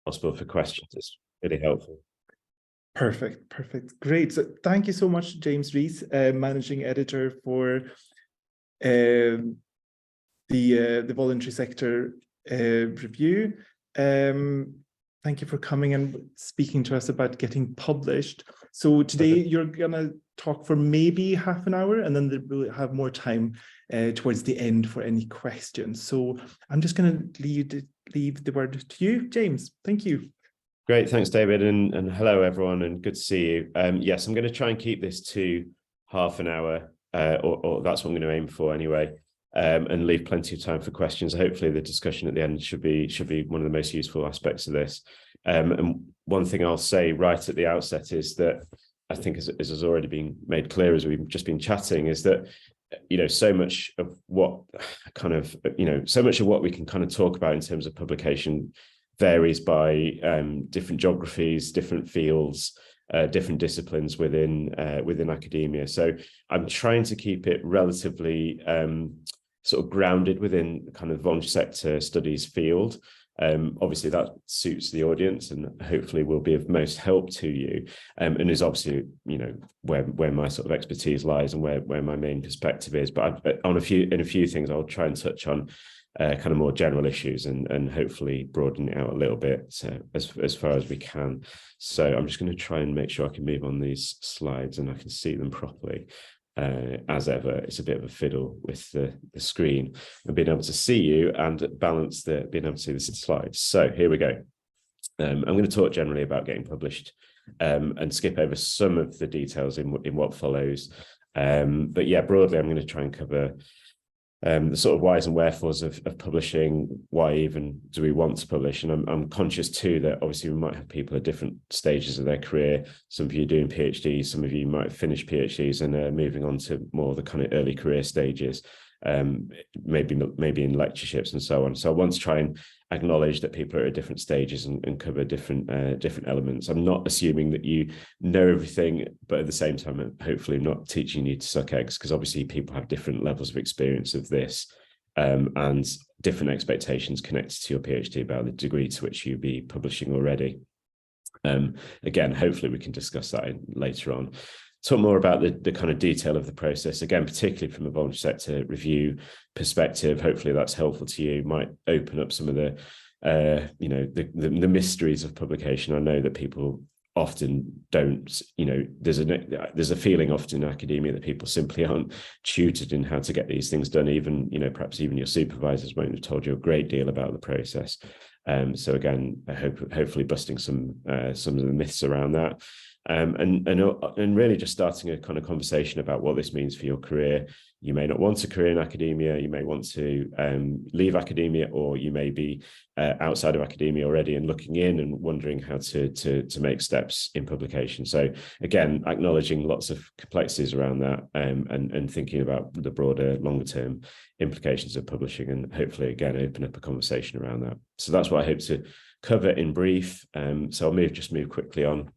possible for questions. It's really helpful. Perfect. Great. So thank you so much, James Rees, Managing Editor for the Voluntary Sector Review. Thank you for coming and speaking to us about getting published. So today you're going to talk for maybe half an hour, and then we'll have more time towards the end for any questions. So I'm just going to leave the word to you, James. Thank you. Great, thanks, David, and hello, everyone, and good to see you. Yes, I'm going to try and keep this to half an hour, or that's what I'm going to aim for anyway, and leave plenty of time for questions. Hopefully, the discussion at the end should be one of the most useful aspects of this. And one thing I'll say right at the outset is that I think, as has already been made clear as we've just been chatting, is that so much of what we can kind of talk about in terms of publication varies by different geographies, different fields, different disciplines within academia. So I'm trying to keep it relatively sort of grounded within the kind of voluntary sector studies field. Obviously that suits the audience and hopefully will be of most help to you, and is obviously where my sort of expertise lies and where my main perspective is. But in a few things I'll try and touch on kind of more general issues and hopefully broaden it out a little bit as far as we can. So I'm just going to try and make sure I can move on these slides and I can see them properly. As ever, it's a bit of a fiddle with the screen and being able to see you and balance being able to see the slides. So here we go. I'm going to talk generally about getting published and skip over some of the details in what follows. But yeah, broadly, I'm going to try and cover the sort of whys and wherefores of publishing. Why even do we want to publish? And I'm conscious too that obviously we might have people at different stages of their career. Some of you are doing PhDs, some of you might have finished PhDs and are moving on to more of the kind of early career stages, maybe in lectureships and so on. So I want to try and acknowledge that people are at different stages and cover different elements. I'm not assuming that you know everything, but at the same time, hopefully I'm not teaching you to suck eggs, because obviously people have different levels of experience of this and different expectations connected to your PhD about the degree to which you'll be publishing already. Again, hopefully we can discuss that later on. Talk more about the kind of detail of the process, again, particularly from a voluntary sector review perspective. Hopefully that's helpful to you. Might open up some of the mysteries of publication. I know that people often don't, there's a feeling often in academia that people simply aren't tutored in how to get these things done. Even, perhaps even your supervisors won't have told you a great deal about the process. So again, hopefully busting some of the myths around that. And really just starting a kind of conversation about what this means for your career. You may not want a career in academia, you may want to leave academia, or you may be outside of academia already and looking in and wondering how to make steps in publication. So again, acknowledging lots of complexities around that, and thinking about the broader, longer term implications of publishing, and hopefully again open up a conversation around that. So that's what I hope to cover in brief. So I'll just move quickly on.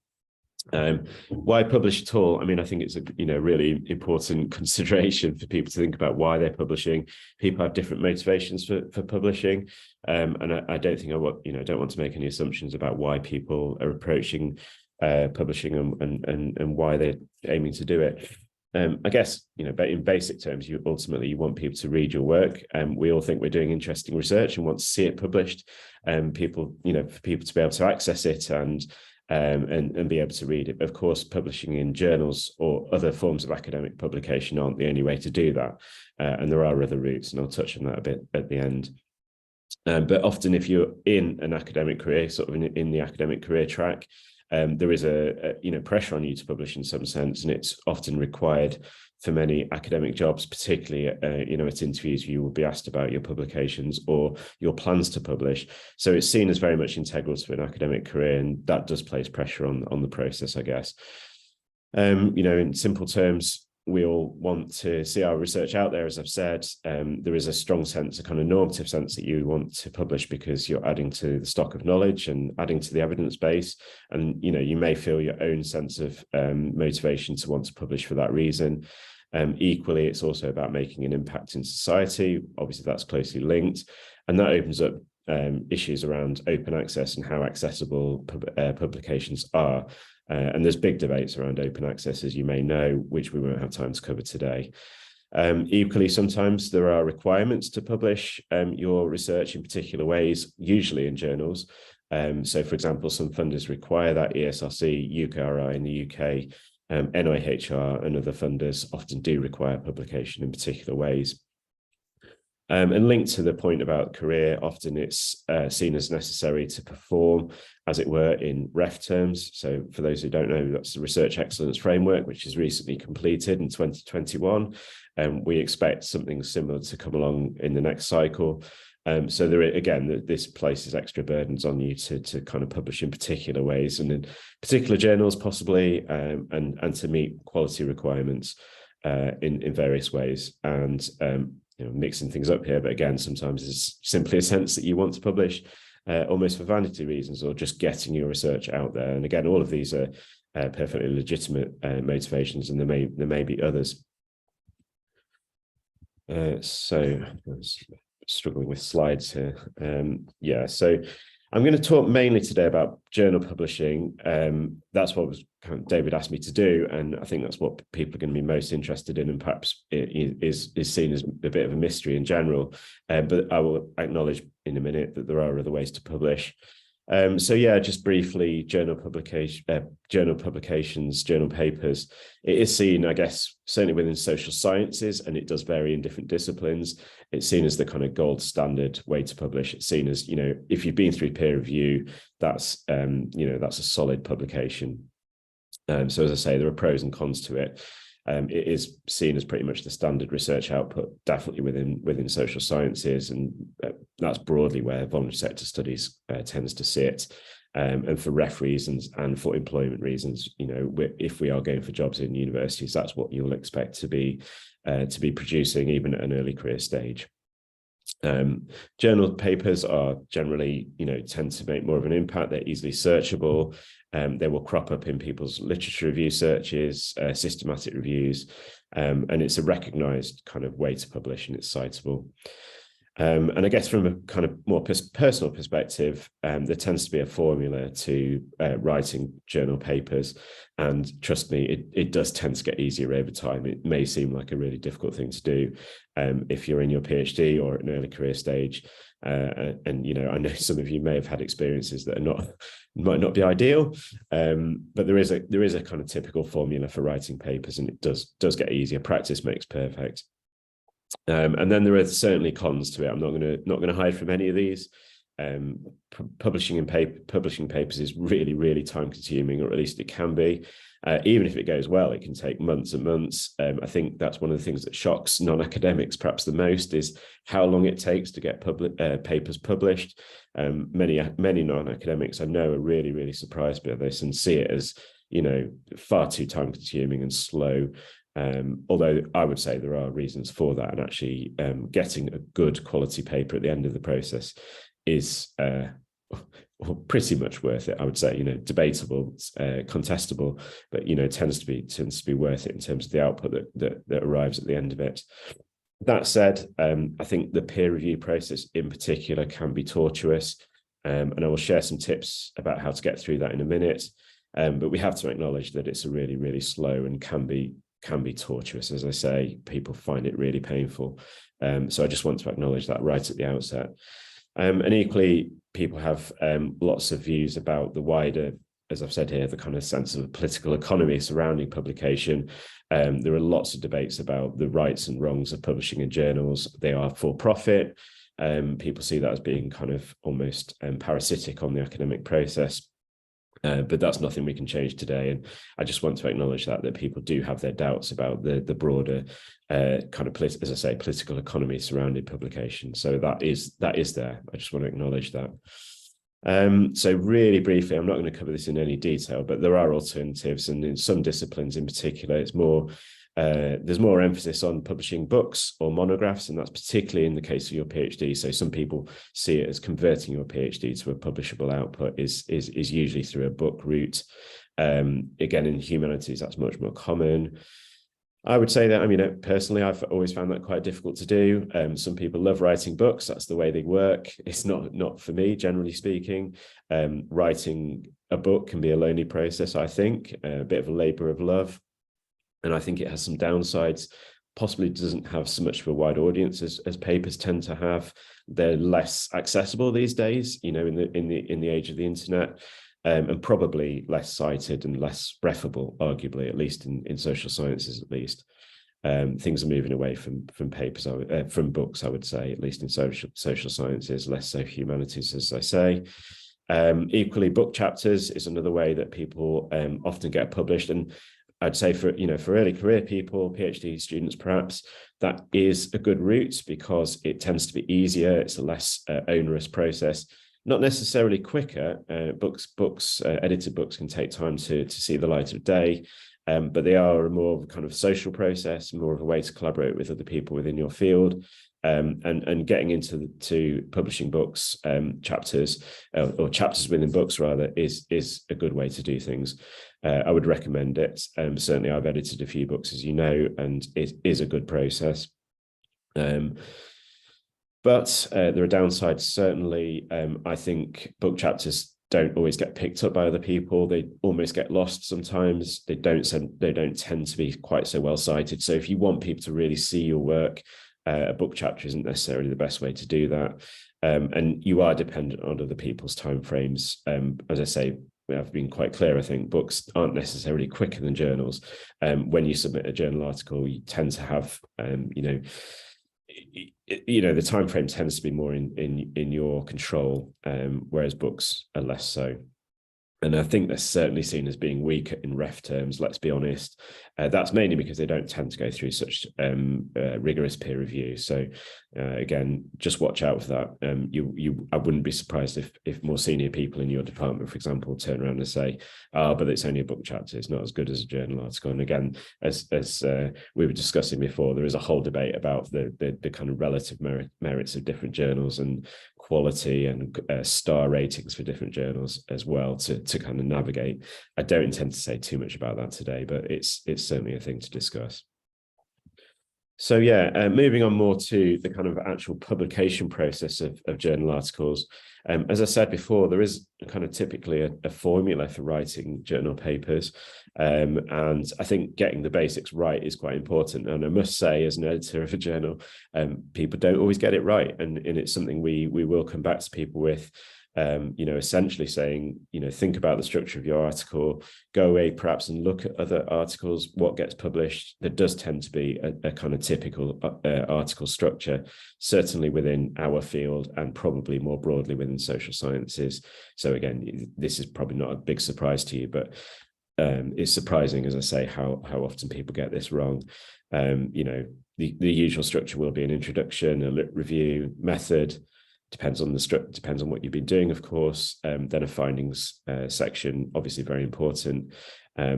Why publish at all? I mean, I think it's a really important consideration for people to think about why they're publishing. People have different motivations for publishing, and I don't think don't want to make any assumptions about why people are approaching publishing and why they're aiming to do it. I guess, but in basic terms, you ultimately want people to read your work. We all think we're doing interesting research and want to see it published. For people to be able to access it and be able to read it. Of course, publishing in journals or other forms of academic publication aren't the only way to do that. And there are other routes, and I'll touch on that a bit at the end. But often if you're in an academic career, sort of in the academic career track, there is a pressure on you to publish in some sense, and it's often required for many academic jobs, particularly at interviews. You will be asked about your publications or your plans to publish. So it's seen as very much integral to an academic career, and that does place pressure on the process, I guess. In simple terms, we all want to see our research out there, as I've said. There is a strong sense, a kind of normative sense, that you want to publish because you're adding to the stock of knowledge and adding to the evidence base. And, you may feel your own sense of motivation to want to publish for that reason. Equally, it's also about making an impact in society. Obviously, that's closely linked. And that opens up issues around open access and how accessible publications are. And there's big debates around open access, as you may know, which we won't have time to cover today. Equally, sometimes there are requirements to publish your research in particular ways, usually in journals. So, for example, some funders require that ESRC, UKRI in the UK, NIHR and other funders often do require publication in particular ways. And linked to the point about career, often it's seen as necessary to perform, as it were, in REF terms. So for those who don't know, that's the Research Excellence Framework, which is recently completed in 2021. We expect something similar to come along in the next cycle. So there, again, this places extra burdens on you to kind of publish in particular ways and in particular journals possibly, and to meet quality requirements in various ways. And mixing things up here, but again, sometimes it's simply a sense that you want to publish almost for vanity reasons or just getting your research out there. And again, all of these are perfectly legitimate motivations, and there may be others. So I'm struggling with slides here. So I'm going to talk mainly today about journal publishing. That's what David asked me to do, and I think that's what people are going to be most interested in, and perhaps it is seen as a bit of a mystery in general. But I will acknowledge in a minute that there are other ways to publish. Just briefly, journal publications, journal papers. It is seen, I guess, certainly within social sciences, and it does vary in different disciplines. It's seen as the kind of gold standard way to publish. It's seen as, if you've been through peer review, that's a solid publication. So as I say, there are pros and cons to it. It is seen as pretty much the standard research output, definitely within social sciences, and that's broadly where voluntary sector studies tends to sit. And for ref reasons and for employment reasons, if we are going for jobs in universities, that's what you'll expect to be producing even at an early career stage. Journal papers are generally, tend to make more of an impact. They're easily searchable. They will crop up in people's literature review searches, systematic reviews, and it's a recognized kind of way to publish, and it's citable. And I guess from a kind of more personal perspective, there tends to be a formula to writing journal papers. And trust me, it does tend to get easier over time. It may seem like a really difficult thing to do if you're in your PhD or at an early career stage. And I know some of you may have had experiences that might not be ideal, but there is a kind of typical formula for writing papers, and it does get easier. Practice makes perfect. And then there are certainly cons to it. I'm not going to hide from any of these. Publishing papers is really, really time consuming, or at least it can be. Even if it goes well, it can take months and months. I think that's one of the things that shocks non-academics perhaps the most, is how long it takes to get papers published. Many non-academics I know are really, really surprised by this and see it as, far too time consuming and slow. Although I would say there are reasons for that, and actually getting a good quality paper at the end of the process is pretty much worth it. I would say, debatable, contestable, but tends to be worth it in terms of the output that arrives at the end of it. That said, I think the peer review process in particular can be tortuous, and I will share some tips about how to get through that in a minute. But we have to acknowledge that it's a really, really slow and can be tortuous. As I say, people find it really painful. So I just want to acknowledge that right at the outset. And equally, people have lots of views about the wider, as I've said here, the kind of sense of political economy surrounding publication. There are lots of debates about the rights and wrongs of publishing in journals. They are for profit. People see that as being kind of almost parasitic on the academic process. But that's nothing we can change today. And I just want to acknowledge that people do have their doubts about the broader kind of, as I say, political economy surrounding publication. So that is there. I just want to acknowledge that. So really briefly, I'm not going to cover this in any detail, but there are alternatives. And in some disciplines in particular, it's more there's more emphasis on publishing books or monographs, and that's particularly in the case of your PhD. So some people see it as converting your PhD to a publishable output is usually through a book route. Again, in humanities, that's much more common. I would say that, I mean, personally, I've always found that quite difficult to do. Some people love writing books. That's the way they work. It's not for me, generally speaking. Writing a book can be a lonely process, I think, a bit of a labor of love. And I think it has some downsides. Possibly doesn't have so much of a wide audience as papers tend to have. They're less accessible these days, in the age of the internet. And probably less cited and less referable, arguably, at least in social sciences, at least. Things are moving away from papers, from books, I would say, at least in social sciences, less so humanities, as I say. Equally, book chapters is another way that people often get published. And I'd say for early career people, PhD students, perhaps, that is a good route because it tends to be easier. It's a less onerous process. Not necessarily quicker. Edited books can take time to see the light of day, but they are a more kind of social process, more of a way to collaborate with other people within your field, and getting into publishing books, chapters or chapters within books rather is a good way to do things. I would recommend it. Certainly, I've edited a few books, as you know, and it is a good process. But there are downsides, certainly. I think book chapters don't always get picked up by other people. They almost get lost sometimes. They don't tend to be quite so well cited. So if you want people to really see your work, a book chapter isn't necessarily the best way to do that. And you are dependent on other people's timeframes. As I say, I've been quite clear, I think books aren't necessarily quicker than journals. When you submit a journal article, you tend to have, the time frame tends to be more in your control, whereas books are less so. And I think they're certainly seen as being weaker in ref terms, let's be honest. That's mainly because they don't tend to go through such rigorous peer review. So again, just watch out for that. I wouldn't be surprised if more senior people in your department, for example, turn around and say, but it's only a book chapter, it's not as good as a journal article. And again, as we were discussing before, there is a whole debate about the kind of relative merits of different journals and quality and star ratings for different journals as well to kind of navigate. I don't intend to say too much about that today, but it's certainly a thing to discuss. So yeah, moving on more to the kind of actual publication process of journal articles. As I said before, there is kind of typically a formula for writing journal papers. And I think getting the basics right is quite important. And I must say, as an editor of a journal, people don't always get it right. And it's something we will come back to people with. Essentially saying, think about the structure of your article, go away perhaps and look at other articles, what gets published. There does tend to be a kind of typical article structure, certainly within our field and probably more broadly within social sciences. So again, this is probably not a big surprise to you, but it's surprising, as I say, how often people get this wrong. The usual structure will be an introduction, a lit review, method. Depends on what you've been doing, of course. Then a findings section, obviously very important.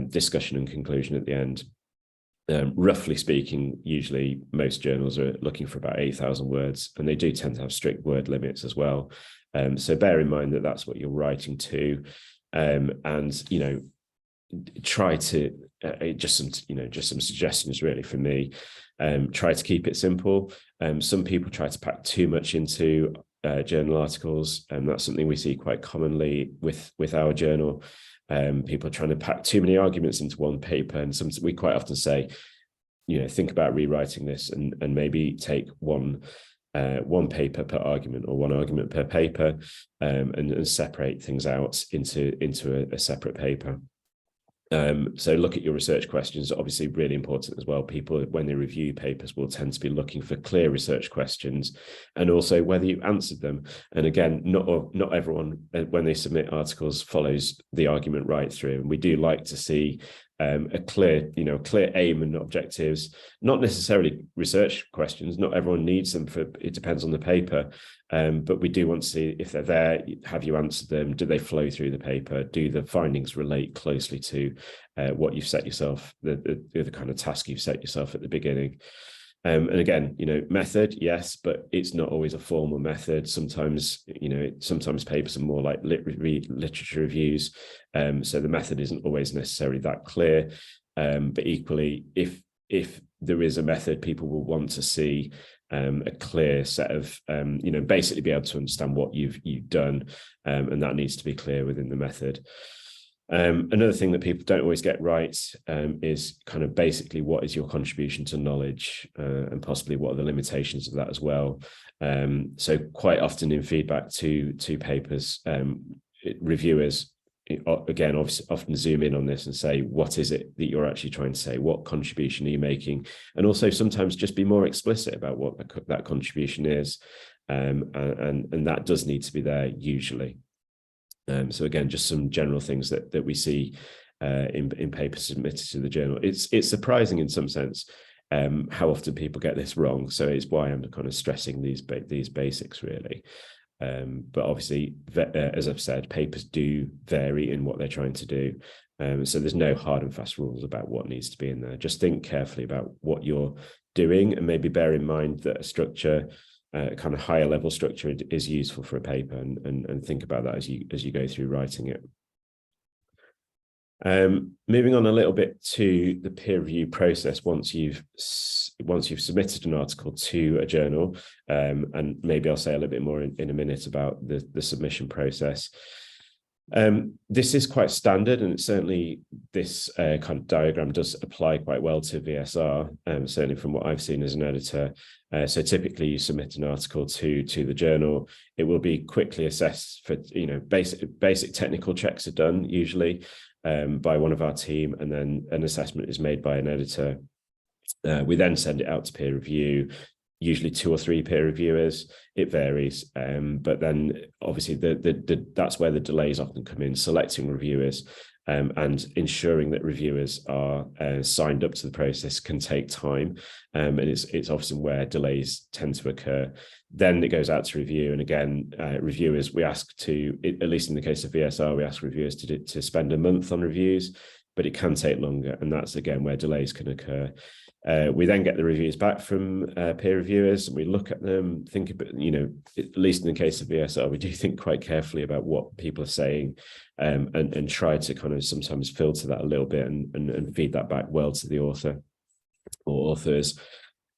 Discussion and conclusion at the end. Roughly speaking, usually most journals are looking for about 8,000 words, and they do tend to have strict word limits as well. So bear in mind that that's what you're writing to, and try to just some suggestions really from me. Try to keep it simple. Some people try to pack too much into journal articles, and that's something we see quite commonly with our journal. People are trying to pack too many arguments into one paper, and we quite often say, think about rewriting this and maybe take one paper per argument or one argument per paper, and separate things out into a separate paper. So look at your research questions, obviously really important as well. People, when they review papers, will tend to be looking for clear research questions and also whether you answered them. And again, not everyone, when they submit articles, follows the argument right through. And we do like to see a clear aim and objectives, not necessarily research questions. Not everyone needs them it depends on the paper. But we do want to see if they're there, have you answered them? Do they flow through the paper? Do the findings relate closely to what you've set yourself, the kind of task you've set yourself at the beginning? And again, method, yes, but it's not always a formal method. Sometimes papers are more like literature reviews. So the method isn't always necessarily that clear. But equally, if if there is a method, people will want to see a clear set of, basically be able to understand what you've done, and that needs to be clear within the method. Another thing that people don't always get right is kind of basically what is your contribution to knowledge, and possibly what are the limitations of that as well. So quite often in feedback to papers, reviewers, again, obviously, often zoom in on this and say, what is it that you're actually trying to say? What contribution are you making? And also sometimes just be more explicit about what that contribution is. And that does need to be there usually. So again, just some general things that we see in papers submitted to the journal. It's surprising in some sense how often people get this wrong. So it's why I'm kind of stressing these basics really. But obviously, as I've said, papers do vary in what they're trying to do. So there's no hard and fast rules about what needs to be in there. Just think carefully about what you're doing, and maybe bear in mind that a structure, kind of higher level structure, is useful for a paper, and think about that as you go through writing it. Moving on a little bit to the peer review process once you've submitted an article to a journal, and maybe I'll say a little bit more in a minute about the submission process. This is quite standard, and certainly this kind of diagram does apply quite well to VSR, certainly from what I've seen as an editor. So typically you submit an article to the journal. It will be quickly assessed for, basic technical checks are done usually by one of our team, and then an assessment is made by an editor. We then send it out to peer review, usually 2 or 3 peer reviewers. It varies, but then obviously that's where the delays often come in, selecting reviewers, and ensuring that reviewers are signed up to the process can take time, and it's often where delays tend to occur. Then it goes out to review, and again, reviewers, we ask to, at least in the case of VSR, we ask reviewers to spend a month on reviews, but it can take longer, and that's again where delays can occur. We then get the reviews back from peer reviewers, and we look at them, think about, at least in the case of VSR, we do think quite carefully about what people are saying, and try to kind of sometimes filter that a little bit and feed that back well to the author or authors,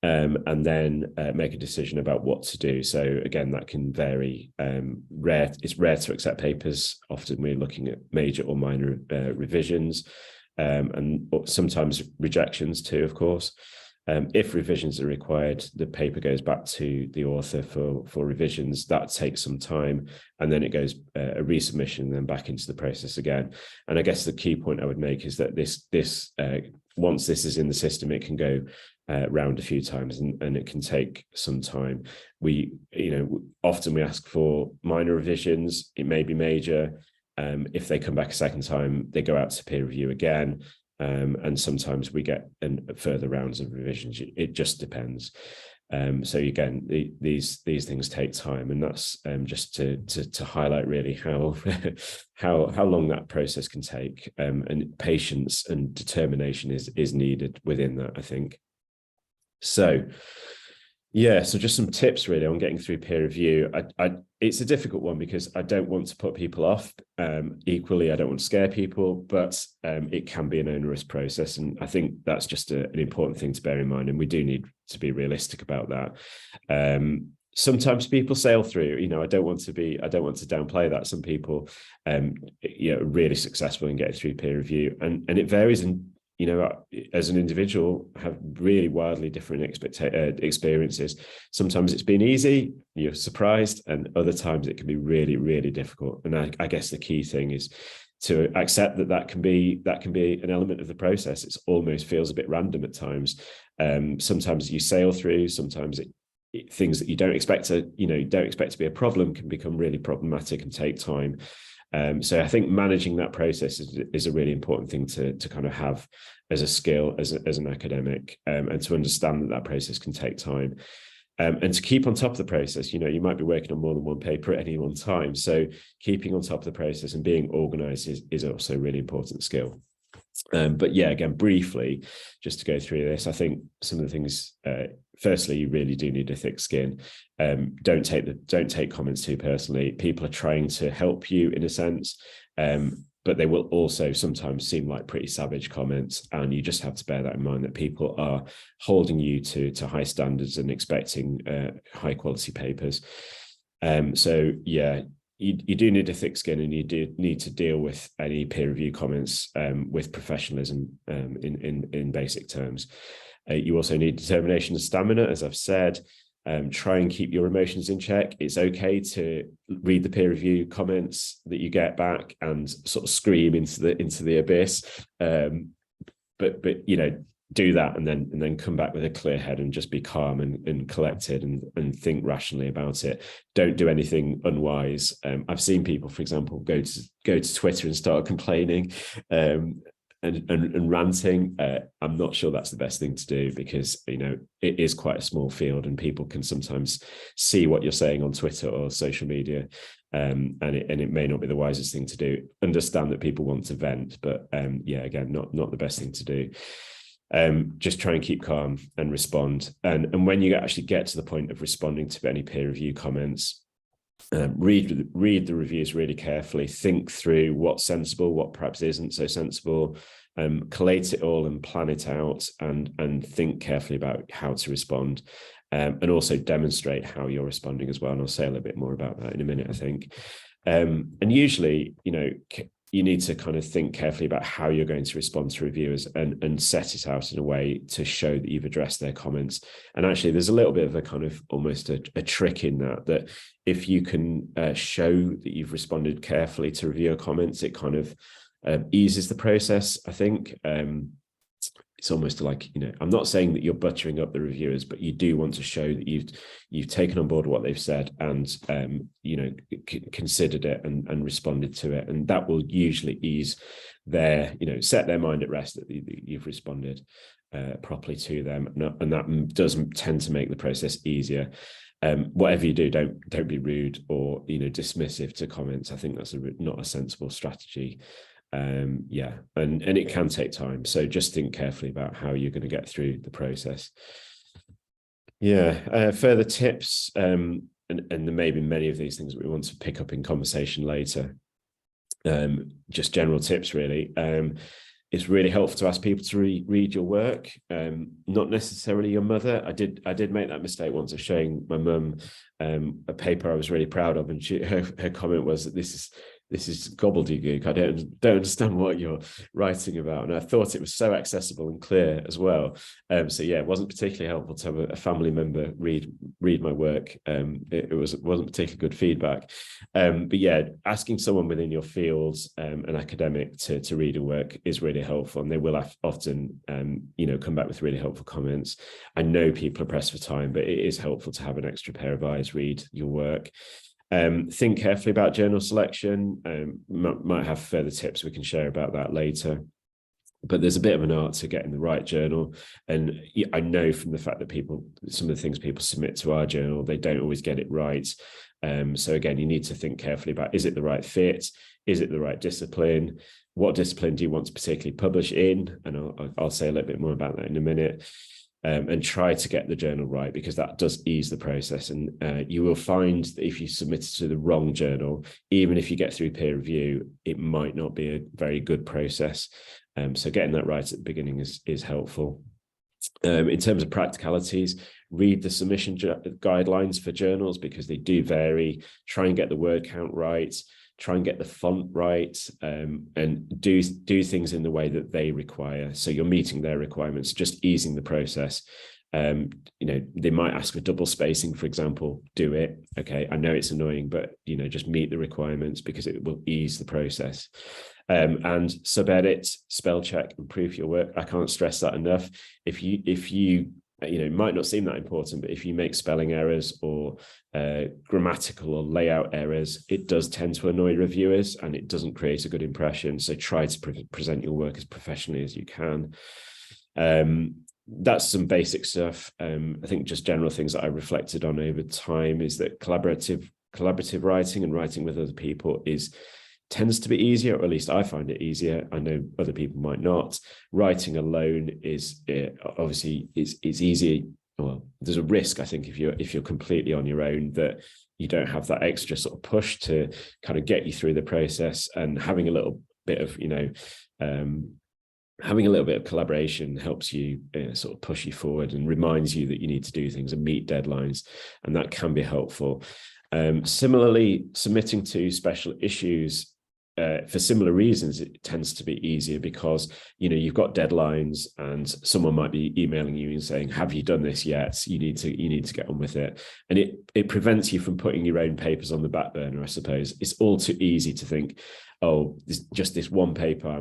and then make a decision about what to do. So again, that can vary. It's rare to accept papers. Often we're looking at major or minor revisions, and sometimes rejections too, of course. If revisions are required, the paper goes back to the author for revisions. That takes some time, and then it goes a resubmission, and then back into the process again. And I guess the key point I would make is that this once this is in the system, it can go round a few times, and it can take some time. Often we ask for minor revisions. It may be major. If they come back a second time, they go out to peer review again. And sometimes we get further rounds of revisions. It just depends. So again, these things take time, and that's just to highlight really how long that process can take, and patience and determination is needed within that, I think. So yeah, so just some tips really on getting through peer review. It's a difficult one because I don't want to put people off. Equally, I don't want to scare people, but it can be an onerous process, and I think that's just an important thing to bear in mind. And we do need to be realistic about that. Sometimes people sail through. I don't want to downplay that. Some people, really successful in getting through peer review, and it varies. And as an individual, have really wildly different experiences. Sometimes it's been easy, you're surprised, and other times it can be really, really difficult. And I guess the key thing is to accept that can be an element of the process. It almost feels a bit random at times. Sometimes you sail through. Sometimes things that you don't expect to be a problem can become really problematic and take time. So I think managing that process is a really important thing to kind of have as a skill as an academic, and to understand that process can take time, and to keep on top of the process. You might be working on more than one paper at any one time, so keeping on top of the process and being organized is also a really important skill. But yeah, again, briefly, just to go through this, I think some of the things, firstly, you really do need a thick skin. Don't take comments too personally. People are trying to help you in a sense. but they will also sometimes seem like pretty savage comments, and you just have to bear that in mind, that people are holding you to high standards and expecting high quality papers. So yeah, you do need a thick skin, and you do need to deal with any peer review comments with professionalism in basic terms. You also need determination and stamina, as I've said. Try and keep your emotions in check. It's okay to read the peer review comments that you get back and sort of scream into the abyss, but you know, do that and then come back with a clear head and just be calm and collected and think rationally about it. Don't do anything unwise. I've seen people, for example, go to Twitter and start complaining and ranting. I'm not sure that's the best thing to do, because, you know, it is quite a small field and people can sometimes see what you're saying on Twitter or social media, and it may not be the wisest thing to do. Understand that people want to vent, but yeah, again, not the best thing to do. Just try and keep calm and respond. And when you actually get to the point of responding to any peer review comments, read the reviews really carefully, think through what's sensible, what perhaps isn't so sensible, collate it all and plan it out, and think carefully about how to respond, and also demonstrate how you're responding as well. And I'll say a little bit more about that in a minute, I think. And usually, you know, you need to kind of think carefully about how you're going to respond to reviewers and set it out in a way to show that you've addressed their comments. And actually, there's a little bit of a kind of almost a trick in that if you can show that you've responded carefully to reviewer comments, it kind of eases the process, I think. It's almost like, you know, I'm not saying that you're buttering up the reviewers, but you do want to show that you've taken on board what they've said and you know, considered it and responded to it, and that will usually ease their, you know, set their mind at rest that you've responded properly to them, and that does tend to make the process easier. Whatever you do, don't be rude or, you know, dismissive to comments. I think that's not a sensible strategy. Yeah, and it can take time, so just think carefully about how you're going to get through the process. Yeah, further tips, and there may be many of these things that we want to pick up in conversation later. Just general tips, really. It's really helpful to ask people to read your work, not necessarily your mother. I did make that mistake once of showing my mum a paper I was really proud of, and her comment was that this is gobbledygook. I don't understand what you're writing about. And I thought it was so accessible and clear as well. So yeah, it wasn't particularly helpful to have a family member read my work. It wasn't particularly good feedback. But yeah, asking someone within your field, an academic, to read your work is really helpful, and they will often you know, come back with really helpful comments. I know people are pressed for time, but it is helpful to have an extra pair of eyes read your work. Think carefully about journal selection. Might have further tips we can share about that later, but there's a bit of an art to getting the right journal. And I know from the fact that some of the things people submit to our journal, they don't always get it right. So again, you need to think carefully about, is it the right fit? Is it the right discipline? What discipline do you want to particularly publish in? And I'll say a little bit more about that in a minute. And try to get the journal right, because that does ease the process. And you will find that if you submit it to the wrong journal, even if you get through peer review, it might not be a very good process. So getting that right at the beginning is helpful. In terms of practicalities, read the submission guidelines for journals, because they do vary. Try and get the word count right. Try and get the font right, and do things in the way that they require, so you're meeting their requirements, just easing the process. You know, they might ask for double spacing, for example. Do it. Okay, I know it's annoying, but, you know, just meet the requirements, because it will ease the process. And sub-edit, spell check, and proof your work. I can't stress that enough. If you you know, it might not seem that important, but if you make spelling errors or grammatical or layout errors, it does tend to annoy reviewers, and it doesn't create a good impression. So try to present your work as professionally as you can. That's some basic stuff. I think just general things that I reflected on over time is that collaborative writing and writing with other people tends to be easier, or at least I find it easier. I know other people might not. Writing alone is obviously is easy. Well, there's a risk, I think, if you're completely on your own, that you don't have that extra sort of push to kind of get you through the process. And having a little bit of, having a little bit of collaboration helps you sort of push you forward and reminds you that you need to do things and meet deadlines, and that can be helpful. Similarly, submitting to special issues for similar reasons, it tends to be easier because, you've got deadlines and someone might be emailing you and saying, have you done this yet? You need to get on with it. And it prevents you from putting your own papers on the back burner, I suppose. It's all too easy to think, oh, just this one paper,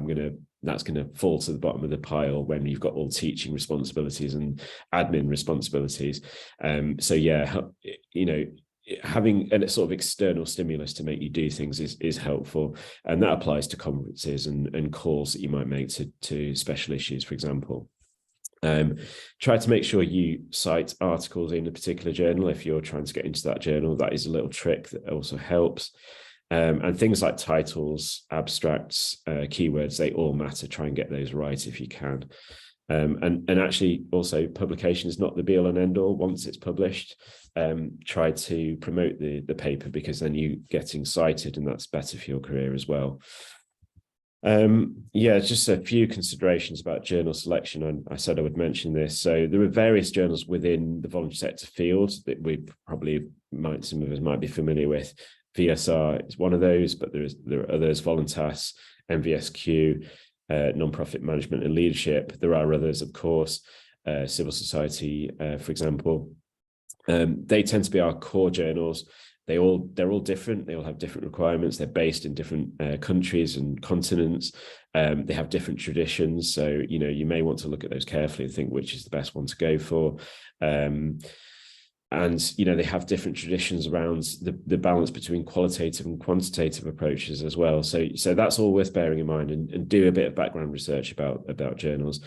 that's going to fall to the bottom of the pile when you've got all teaching responsibilities and admin responsibilities. So yeah, having a sort of external stimulus to make you do things is helpful, and that applies to conferences and calls that you might make to special issues, for example. Try to make sure you cite articles in a particular journal if you're trying to get into that journal. That is a little trick that also helps. And things like titles, abstracts, keywords, they all matter. Try and get those right if you can. And actually also publication is not the be all and end all. Once it's published, try to promote the paper, because then you're getting cited, and that's better for your career as well. Just a few considerations about journal selection. I said I would mention this. So there are various journals within the voluntary sector field that some of us might be familiar with. VSR is one of those, but there are others: Voluntas, MVSQ, Nonprofit Management and Leadership. There are others, of course, Civil Society, for example. They tend to be our core journals. They're all different. They all have different requirements. They're based in different countries and continents. They have different traditions. So, you may want to look at those carefully and think which is the best one to go for. And, they have different traditions around the balance between qualitative and quantitative approaches as well. So that's all worth bearing in mind, and do a bit of background research about journals.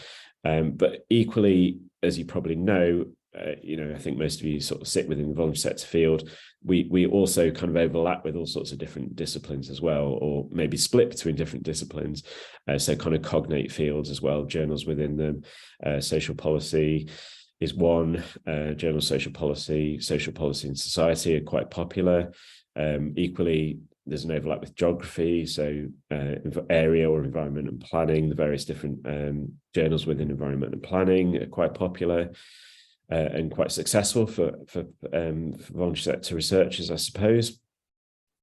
But equally, as you probably know, I think most of you sort of sit within the voluntary sector field. We also kind of overlap with all sorts of different disciplines as well, or maybe split between different disciplines. So kind of cognate fields as well, journals within them. Social policy is one, journal social policy and society are quite popular. Equally, there's an overlap with geography, so area or environment and planning. The various different journals within environment and planning are quite popular and quite successful for voluntary sector researchers, I suppose.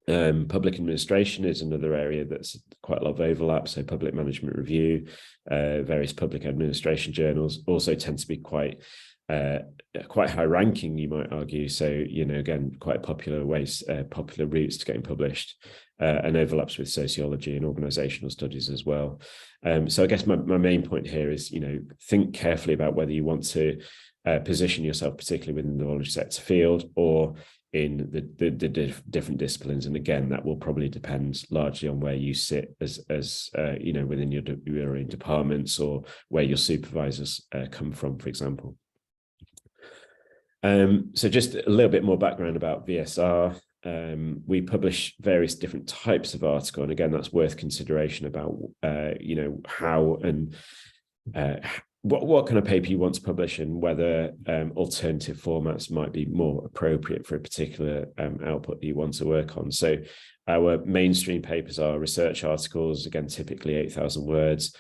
Public administration is another area that's quite a lot of overlap. So public management review, various public administration journals also tend to be quite high ranking, you might argue. So, again, quite popular routes to getting published, and overlaps with sociology and organizational studies as well. So I guess my main point here is, think carefully about whether you want to position yourself particularly within the voluntary sector field or in the different disciplines. And again, that will probably depend largely on where you sit as within your own departments, or where your supervisors come from, for example. So just a little bit more background about VSR. We publish various different types of article, and again, that's worth consideration about how and what kind of paper you want to publish, and whether alternative formats might be more appropriate for a particular output that you want to work on. So our mainstream papers are research articles, again, typically 8,000 words,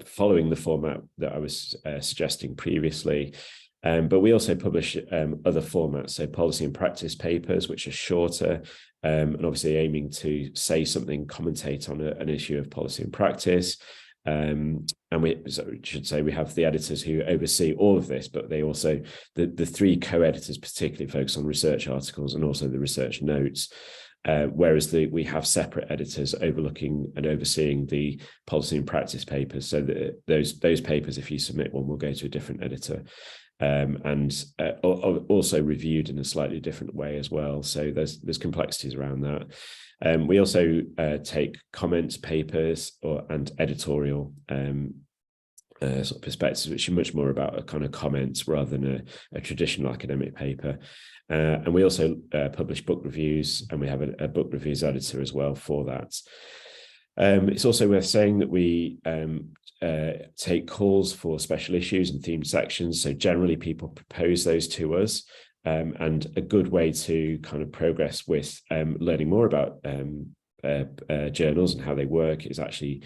following the format that I was suggesting previously. But we also publish other formats, so policy and practice papers, which are shorter, and obviously aiming to say something, commentate on an issue of policy and practice. And we should say we have the editors who oversee all of this, but they also, the three co-editors particularly focus on research articles and also the research notes, whereas we have separate editors overlooking and overseeing the policy and practice papers. So that those papers, if you submit one, will go to a different editor. And also reviewed in a slightly different way as well. So there's complexities around that. We also take comments papers and editorial sort of perspectives, which are much more about a kind of comments rather than a traditional academic paper. And we also publish book reviews, and we have a book reviews editor as well for that. It's also worth saying that we take calls for special issues and themed sections. So generally people propose those to us, and a good way to kind of progress with learning more about journals and how they work is actually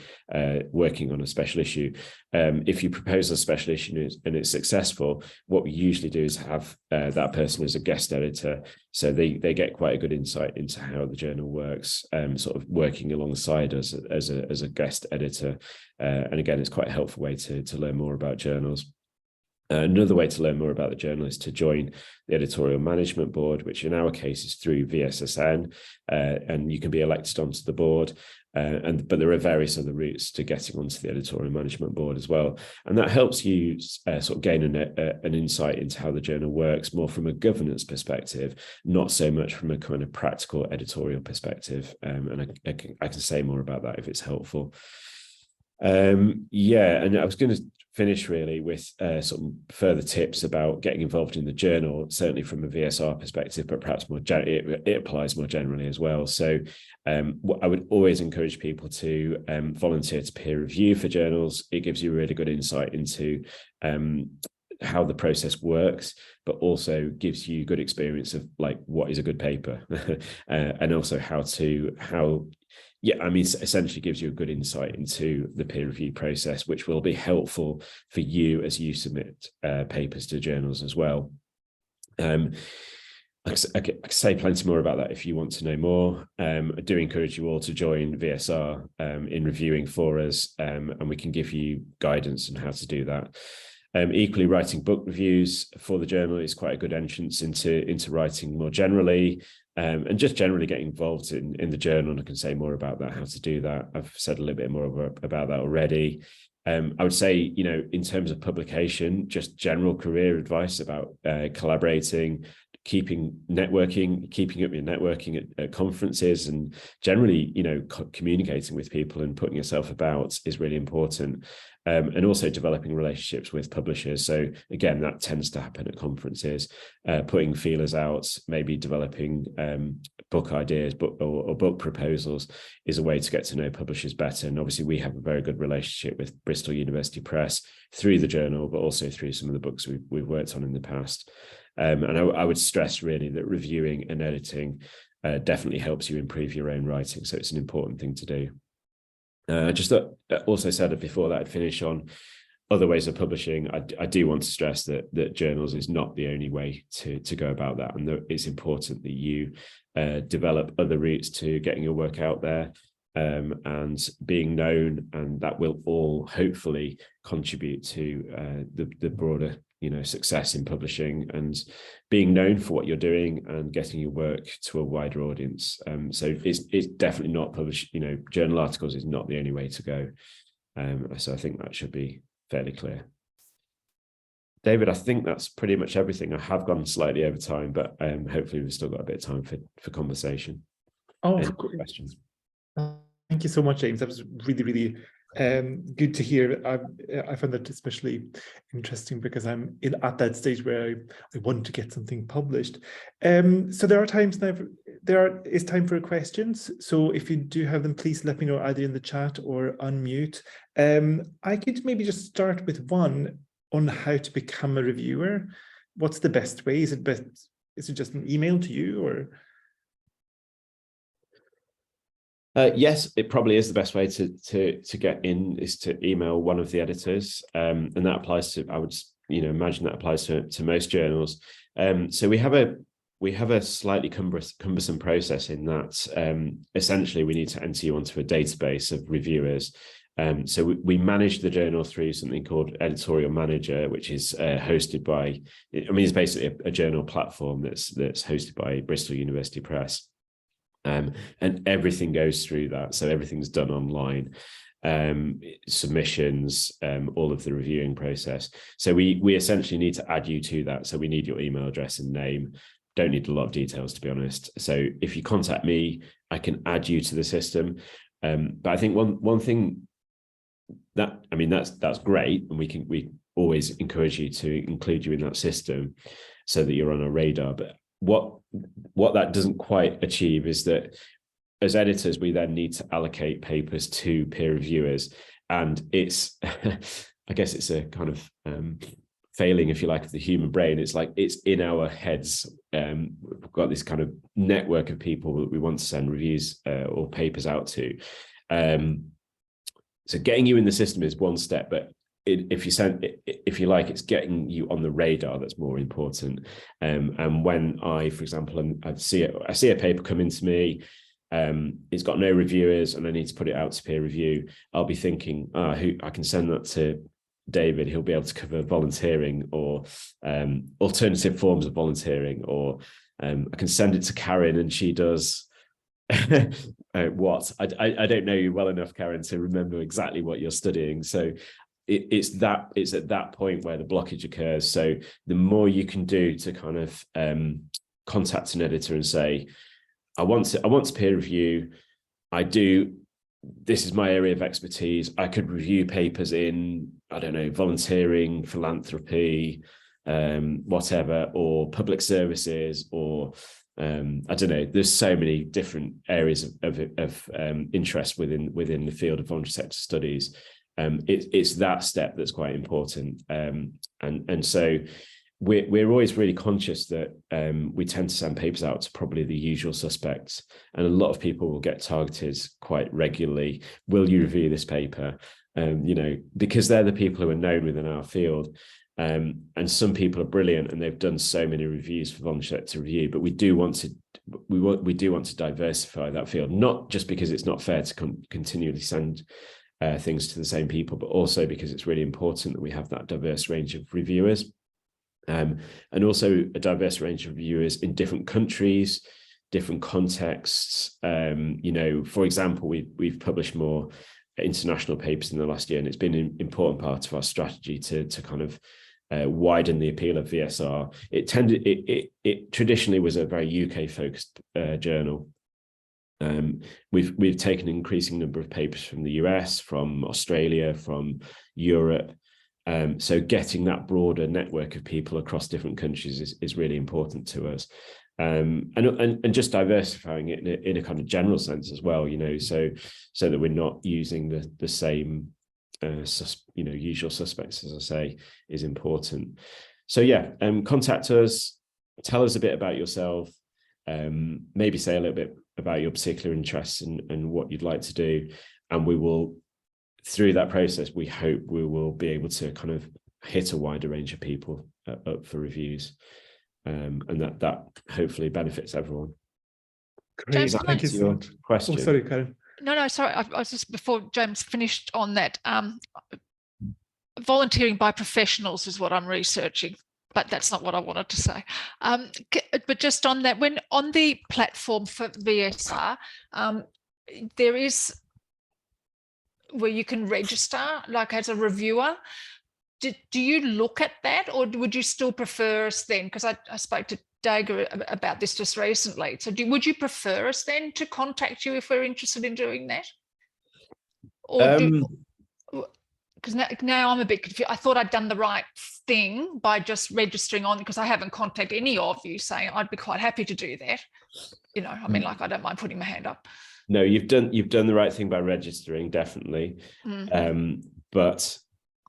working on a special issue. If you propose a special issue and it's successful, what we usually do is have that person as a guest editor, so they get quite a good insight into how the journal works, sort of working alongside us as a guest editor. And again, it's quite a helpful way to learn more about journals. Another way to learn more about the journal is to join the editorial management board, which in our case is through VSSN, and you can be elected onto the board. But there are various other routes to getting onto the editorial management board as well, and that helps you sort of gain an insight into how the journal works, more from a governance perspective, not so much from a kind of practical editorial perspective. And I can say more about that if it's helpful. Yeah, and I was going to finish really with sort of further tips about getting involved in the journal, certainly from a VSR perspective, but perhaps more it applies more generally as well. So I would always encourage people to volunteer to peer review for journals. It gives you a really good insight into how the process works, but also gives you good experience of like what is a good paper and also essentially gives you a good insight into the peer review process, which will be helpful for you as you submit papers to journals as well. I could say plenty more about that if you want to know more. I do encourage you all to join VSR in reviewing for us, and we can give you guidance on how to do that. Equally, writing book reviews for the journal is quite a good entrance into writing more generally. And just generally getting involved in the journal, and I can say more about that, how to do that. I've said a little bit more about that already. I would say, in terms of publication, just general career advice about collaborating, keeping up your networking at conferences, and generally, communicating with people and putting yourself about is really important. And also developing relationships with publishers. So again, that tends to happen at conferences, putting feelers out, maybe developing book ideas, or book proposals is a way to get to know publishers better. And obviously we have a very good relationship with Bristol University Press through the journal, but also through some of the books we've worked on in the past. And I would stress really that reviewing and editing definitely helps you improve your own writing. So it's an important thing to do. Just also said it before that I'd finish on other ways of publishing. I do want to stress that journals is not the only way to go about that, and that it's important that you develop other routes to getting your work out there and being known, and that will all hopefully contribute to the broader success in publishing and being known for what you're doing and getting your work to a wider audience. So it's definitely not journal articles is not the only way to go. So I think that should be fairly clear. David, I think that's pretty much everything. I have gone slightly over time, but hopefully we've still got a bit of time for conversation. Oh, any questions? Thank you so much, James. That was really, really good to hear. I found that especially interesting because I'm at that stage where I want to get something published. So there are times now, is time for questions. So if you do have them, please let me know either in the chat or unmute. I could maybe just start with one on how to become a reviewer. What's the best way? Is it just an email to you, or? Yes, it probably is the best way to get in, is to email one of the editors, and that applies to, I would imagine that applies to most journals. So we have a slightly cumbersome process in that essentially we need to enter you onto a database of reviewers. So we manage the journal through something called Editorial Manager, which is hosted by, it's basically a journal platform that's hosted by Bristol University Press. And everything goes through that. So everything's done online, submissions, all of the reviewing process. So we essentially need to add you to that. So we need your email address and name. Don't need a lot of details, to be honest. So if you contact me, I can add you to the system. But I think one thing that's great, and we always encourage you to include you in that system so that you're on our radar. But what that doesn't quite achieve is that as editors, we then need to allocate papers to peer reviewers. And it's, I guess it's a kind of failing, if you like, of the human brain. It's like, it's in our heads we've got this kind of network of people that we want to send reviews or papers out to. So getting you in the system is one step, but if you like, it's getting you on the radar that's more important. And when for example, I see a paper come into me, it's got no reviewers and I need to put it out to peer review, I'll be thinking, who I can send that to David, he'll be able to cover volunteering or alternative forms of volunteering, or I can send it to Karen and she does what? I don't know you well enough, Karen, to remember exactly what you're studying. So it's at that point where the blockage occurs. So the more you can do to kind of contact an editor and say, I want to peer review. This is my area of expertise. I could review papers in, I don't know, volunteering, philanthropy, whatever, or public services, or I don't know. There's so many different areas of interest within the field of voluntary sector studies. It's that step that's quite important, and so we're always really conscious that we tend to send papers out to probably the usual suspects, and a lot of people will get targeted quite regularly. Will you review this paper? Because they're the people who are known within our field. And some people are brilliant and they've done so many reviews for voluntary sector review, but we do want to diversify that field, not just because it's not fair to continually send things to the same people, but also because it's really important that we have that diverse range of reviewers, and also a diverse range of reviewers in different countries, different contexts. For example, we've published more international papers in the last year, and it's been an important part of our strategy to kind of widen the appeal of VSR. It traditionally was a very UK focused journal. We've taken an increasing number of papers from the US, from Australia, from Europe. So getting that broader network of people across different countries is really important to us. And just diversifying it in a kind of general sense as well, so that we're not using the same usual suspects, as I say, is important. So yeah, contact us, tell us a bit about yourself, maybe say a little bit about your particular interests and what you'd like to do, and we will, through that process, we hope we will be able to kind of hit a wider range of people up for reviews. And that hopefully benefits everyone. Great, James, thank you so much. Question. Oh, sorry, Karen. No, sorry. I was just, before James finished on that, volunteering by professionals is what I'm researching, but that's not what I wanted to say. But just on that, when on the platform for VSR, there is where you can register, like as a reviewer. Do you look at that, or would you still prefer us then? Because I spoke to Dagger about this just recently. So would you prefer us then to contact you if we're interested in doing that? Or because now I'm a bit confused. I thought I'd done the right thing by just registering on, because I haven't contacted any of you saying I'd be quite happy to do that. I mean, like, I don't mind putting my hand up. No, you've done the right thing by registering, definitely. But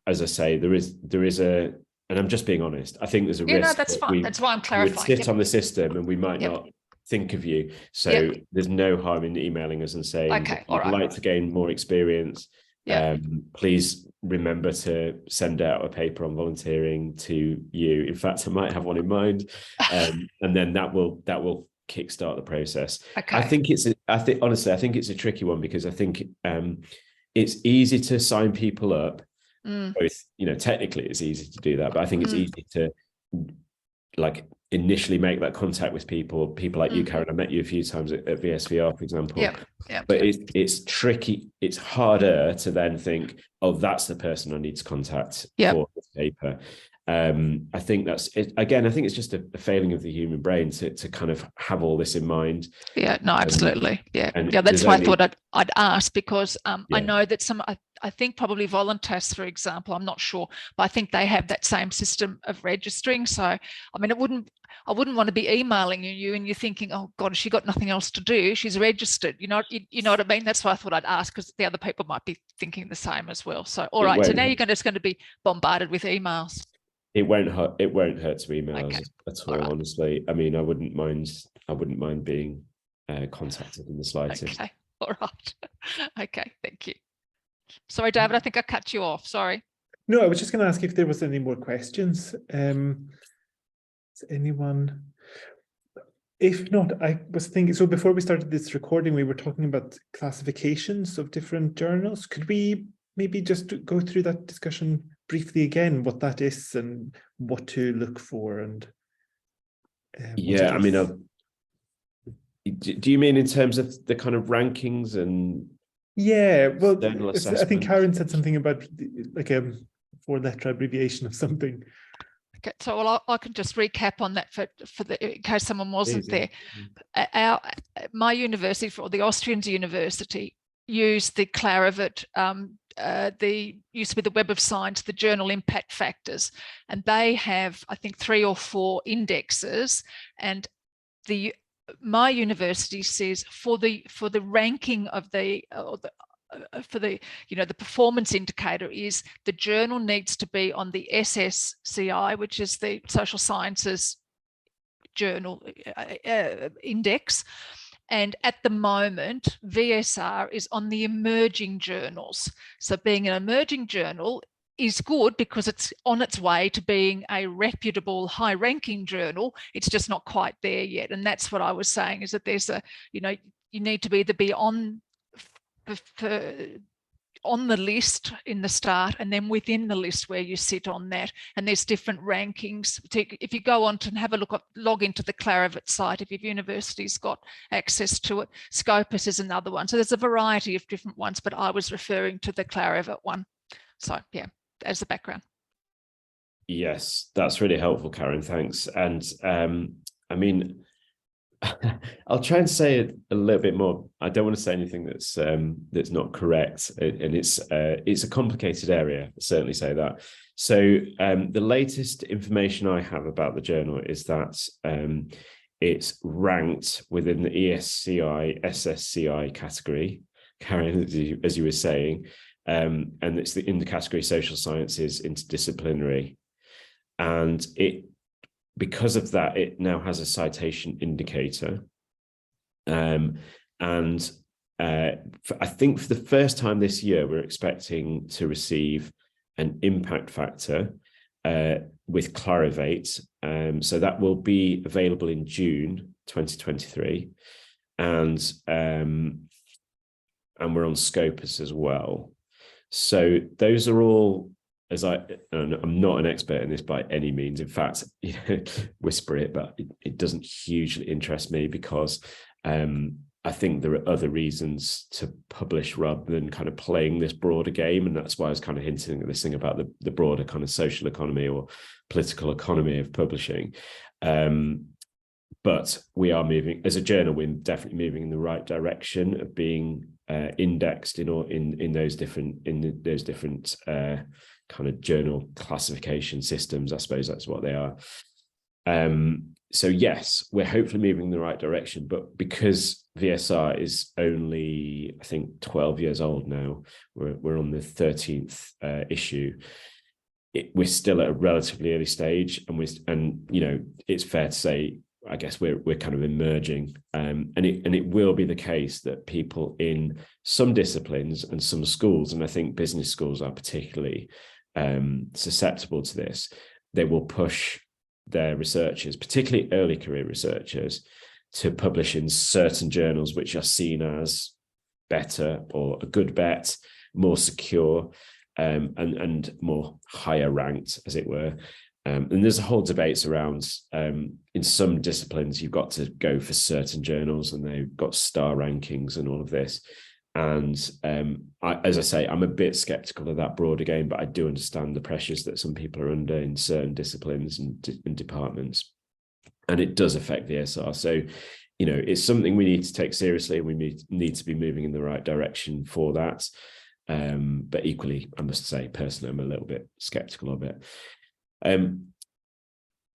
as I say, there is a, and I'm just being honest, I think there's a risk. No, that's fine. That's why I'm clarifying. We sit on the system and we might not think of you. So there's no harm in emailing us and saying, okay, I'd like to gain more experience. Please remember to send out a paper on volunteering to you. In fact, I might have one in mind. And then that will kickstart the process. Okay. I think honestly, I think it's a tricky one, because I think it's easy to sign people up. Both, technically it's easy to do that, but I think it's easy to like initially make that contact with people like you, Karen. I met you a few times at VSVR, for example. But it's tricky. It's harder to then think, oh, that's the person I need to contact for this paper. I think that's it. Again, I think it's just a failing of the human brain to kind of have all this in mind. Yeah, no, absolutely. That's why I thought I'd ask, because I know that I think probably Voluntas, for example, I'm not sure, but I think they have that same system of registering. So, I mean, I wouldn't want to be emailing you and you're thinking, oh God, she got nothing else to do, she's registered. You know what I mean? That's why I thought I'd ask, because the other people might be thinking the same as well. So, all right. So now you're just going to be bombarded with emails. It won't hurt to email Okay. us at All all, right. honestly. I mean, I wouldn't mind being contacted in the slightest. Okay. All right. Okay. Thank you. Sorry, David, I think I cut you off. Sorry. No, I was just going to ask if there was any more questions. Is anyone? If not, I was thinking, so before we started this recording, we were talking about classifications of different journals. Could we maybe just go through that discussion briefly again, what that is and what to look for? And yeah, I mean, do you mean in terms of the kind of rankings and yeah, well, journal I think assessment? Karen said something about like a 4-letter abbreviation of something. Okay, so well, I can just recap on that for in case someone wasn't there. My university, for the Austrian university, used the Clarivat, the used to be the Web of Science, the journal impact factors, and they have, I think, 3 or 4 indexes, and my university says for the ranking of for the the performance indicator is the journal needs to be on the SSCI, which is the Social Sciences Journal Index, and at the moment VSR is on the emerging journals. So being an emerging journal is good because it's on its way to being a reputable, high-ranking journal. It's just not quite there yet, and that's what I was saying, is that there's a you need to either be on the list in the start, and then within the list where you sit on that, and there's different rankings. If you go on to have a look at, log into the Clarivat site, if your university's got access to it. Scopus is another one, so there's a variety of different ones, but I was referring to the Clarivat one. So yeah, as a background. Yes, that's really helpful, Karen, thanks. And I mean, I'll try and say it a little bit more. I don't want to say anything that's not correct, and it's a complicated area. I'll certainly say that. So the latest information I have about the journal is that it's ranked within the ESCI, SSCI category, Karen, as you were saying, and it's in the category social sciences interdisciplinary, and because of that, it now has a citation indicator. I think for the first time this year, we're expecting to receive an impact factor with Clarivate. So that will be available in June 2023. And we're on Scopus as well. So those are all, I'm not an expert in this by any means. In fact, whisper it, but it doesn't hugely interest me, because I think there are other reasons to publish rather than kind of playing this broader game. And that's why I was kind of hinting at this thing about the broader kind of social economy or political economy of publishing. But we are moving, as a journal, we're definitely moving in the right direction of being indexed in those different kind of journal classification systems. I suppose that's what they are. So yes, we're hopefully moving in the right direction, but because VSR is only, I think, 12 years old now, we're on the 13th issue. We're still at a relatively early stage, and it's fair to say, I guess we're kind of emerging, and it will be the case that people in some disciplines and some schools, and I think business schools are particularly susceptible to this, they will push their researchers, particularly early career researchers, to publish in certain journals which are seen as better or a good bet, more secure, and more higher ranked, as it were. And there's a whole debate around, in some disciplines, you've got to go for certain journals and they've got star rankings and all of this. And as I say, I'm a bit skeptical of that broader game, but I do understand the pressures that some people are under in certain disciplines and departments. And it does affect VSR. So, it's something we need to take seriously, and we need to be moving in the right direction for that. But equally, I must say, personally, I'm a little bit skeptical of it.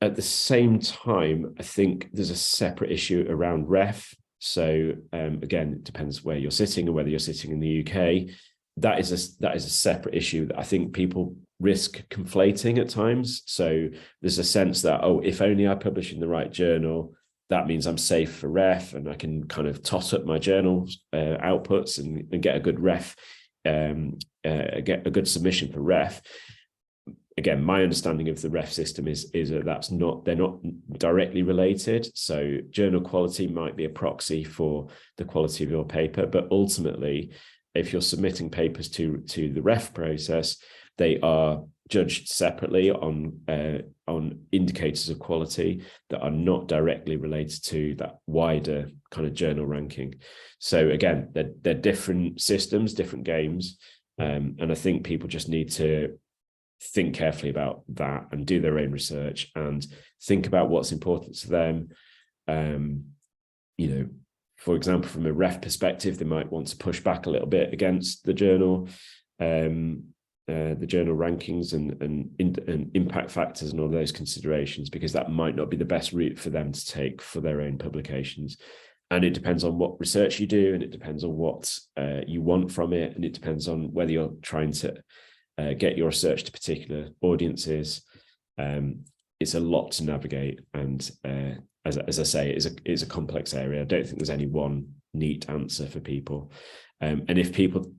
At the same time, I think there's a separate issue around REF. So again, it depends where you're sitting and whether you're sitting in the UK. that is a separate issue that I think people risk conflating at times. So there's a sense that, oh, if only I publish in the right journal, that means I'm safe for ref, and I can kind of toss up my journal outputs and get a good ref, get a good submission for ref. Again, my understanding of the ref system is that they're not directly related. So journal quality might be a proxy for the quality of your paper, but ultimately, if you're submitting papers to the ref process, they are judged separately on indicators of quality that are not directly related to that wider kind of journal ranking. So again, they're different systems, different games, and I think people just need to think carefully about that and do their own research and think about what's important to them. For example, from a ref perspective, they might want to push back a little bit against the journal rankings and impact factors and all those considerations, because that might not be the best route for them to take for their own publications. And it depends on what research you do, and it depends on what you want from it, and it depends on whether you're trying to get your research to particular audiences. It's a lot to navigate, and as I say, it's a complex area. I don't think there's any one neat answer for people. And if people,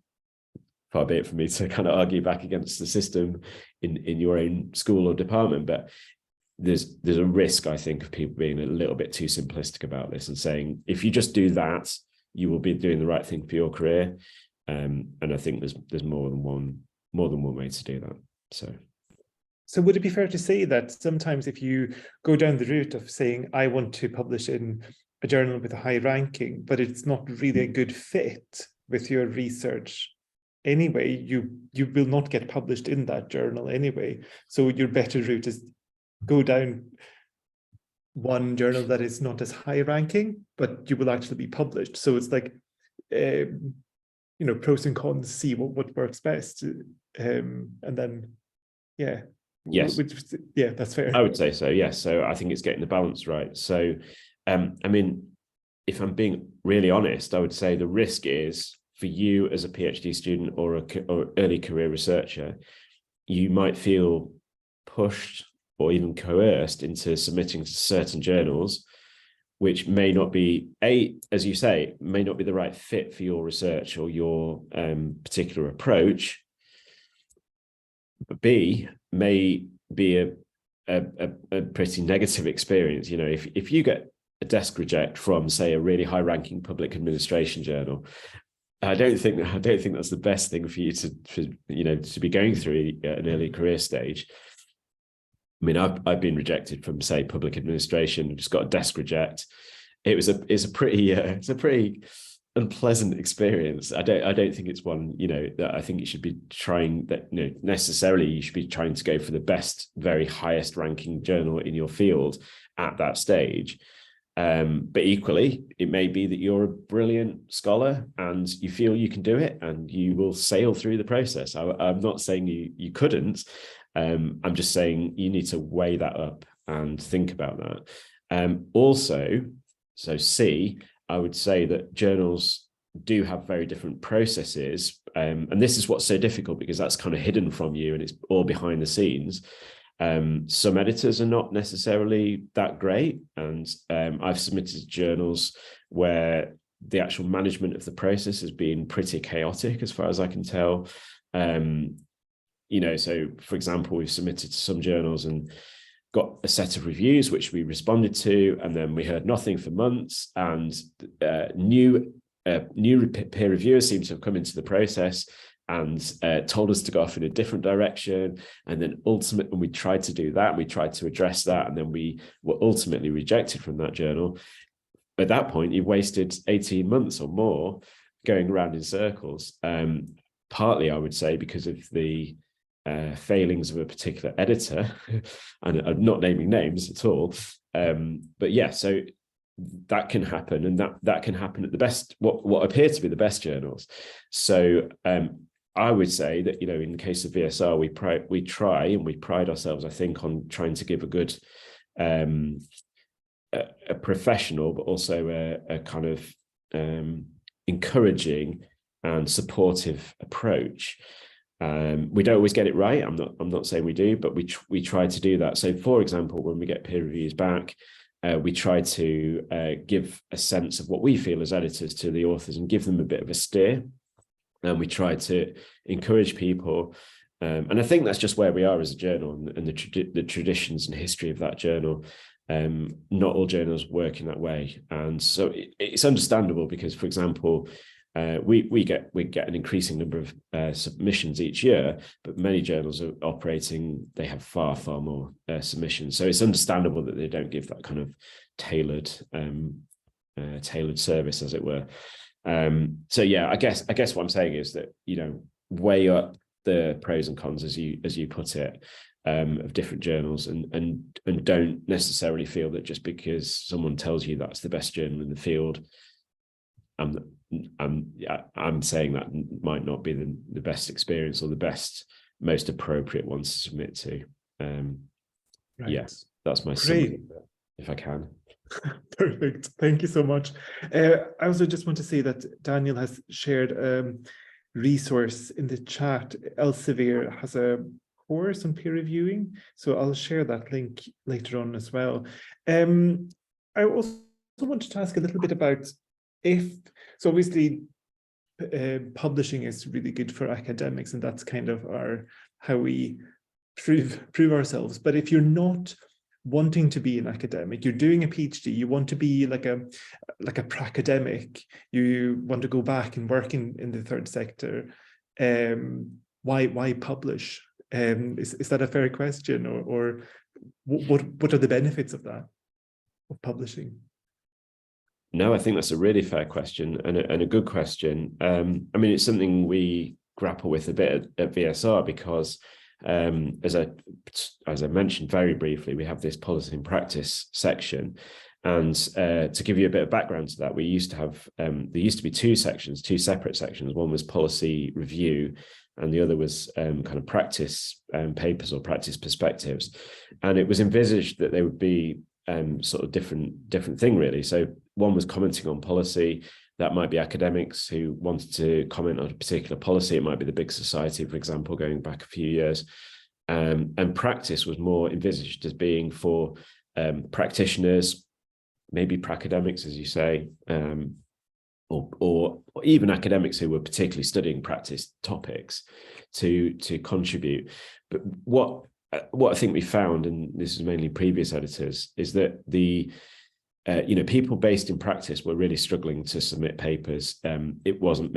far be it for me to kind of argue back against the system in your own school or department, but there's a risk, I think, of people being a little bit too simplistic about this and saying, if you just do that, you will be doing the right thing for your career. And I think there's more than one way to do that. So would it be fair to say that sometimes if you go down the route of saying, I want to publish in a journal with a high ranking, but it's not really a good fit with your research anyway, you will not get published in that journal anyway. So your better route is go down one journal that is not as high ranking, but you will actually be published. So it's like, pros and cons, see what works best. And then, yeah. Yes. Yeah, that's fair. I would say so, yes. So I think it's getting the balance right. So, I mean, if I'm being really honest, I would say the risk is for you as a PhD student or early career researcher, you might feel pushed or even coerced into submitting to certain journals, which may not be, as you say, may not be the right fit for your research or your particular approach, but B, may be a pretty negative experience. If you get a desk reject from, say, a really high-ranking public administration journal, I don't think that's the best thing for you to be going through at an early career stage. I mean, I've been rejected from, say, public administration. Just got a desk reject. It's a pretty unpleasant experience. I don't think it's one that I think you should be trying. That necessarily you should be trying to go for the best, very highest ranking journal in your field at that stage. But equally, it may be that you're a brilliant scholar and you feel you can do it, and you will sail through the process. I'm not saying you couldn't. I'm just saying you need to weigh that up and think about that. Also, so C, I would say that journals do have very different processes. And this is what's so difficult, because that's kind of hidden from you and it's all behind the scenes. Some editors are not necessarily that great. And I've submitted journals where the actual management of the process has been pretty chaotic, as far as I can tell. So for example, we've submitted to some journals and got a set of reviews, which we responded to, and then we heard nothing for months, and new peer reviewers seem to have come into the process and told us to go off in a different direction. And then ultimately, we tried to do that, and we tried to address that, and then we were ultimately rejected from that journal. At that point, you've wasted 18 months or more going around in circles, partly, I would say, because of the failings of a particular editor, and I'm not naming names at all. But yeah, so that can happen, and that can happen at the best, what appear to be the best journals. So I would say that, in the case of VSR, we try and we pride ourselves, I think, on trying to give a good, a professional, but also a kind of encouraging and supportive approach. We don't always get it right. I'm not saying we do, but we try to do that. So, for example, when we get peer reviews back, we try to give a sense of what we feel as editors to the authors and give them a bit of a steer. And we try to encourage people. And I think that's just where we are as a journal and the traditions and history of that journal. Not all journals work in that way. And so it's understandable because, for example, we get an increasing number of submissions each year, but many journals are operating, they have far more submissions. So it's understandable that they don't give that kind of tailored service, as it were. So yeah, I guess what I'm saying is that, weigh up the pros and cons, as you put it, of different journals, and don't necessarily feel that just because someone tells you that's the best journal in the field, I'm saying that might not be the best experience or the most appropriate one to submit to. Right. Yes, that's my summary, if I can. Perfect. Thank you so much. I also just want to say that Daniel has shared a resource in the chat. Elsevier has a course on peer reviewing, so I'll share that link later on as well. I also wanted to ask a little bit about so obviously publishing is really good for academics, and that's kind of how we prove ourselves. But if you're not wanting to be an academic, you're doing a PhD, you want to be like a pracademic, you want to go back and work in the third sector, why publish? Is that a fair question, or what are the benefits of that, of publishing? No, I think that's a really fair question and a good question. I mean, it's something we grapple with a bit at VSR because, as I mentioned very briefly, we have this policy and practice section. And to give you a bit of background to that, we used to have, there used to be two separate sections. One was policy review, and the other was kind of practice papers or practice perspectives. And it was envisaged that they would be sort of different thing, really. So one was commenting on policy. That might be academics who wanted to comment on a particular policy. It might be the big society, for example, going back a few years. And practice was more envisaged as being for practitioners, maybe pracademics, as you say, or even academics who were particularly studying practice topics to contribute. But what I think we found, and this is mainly previous editors, is that people based in practice were really struggling to submit papers. It wasn't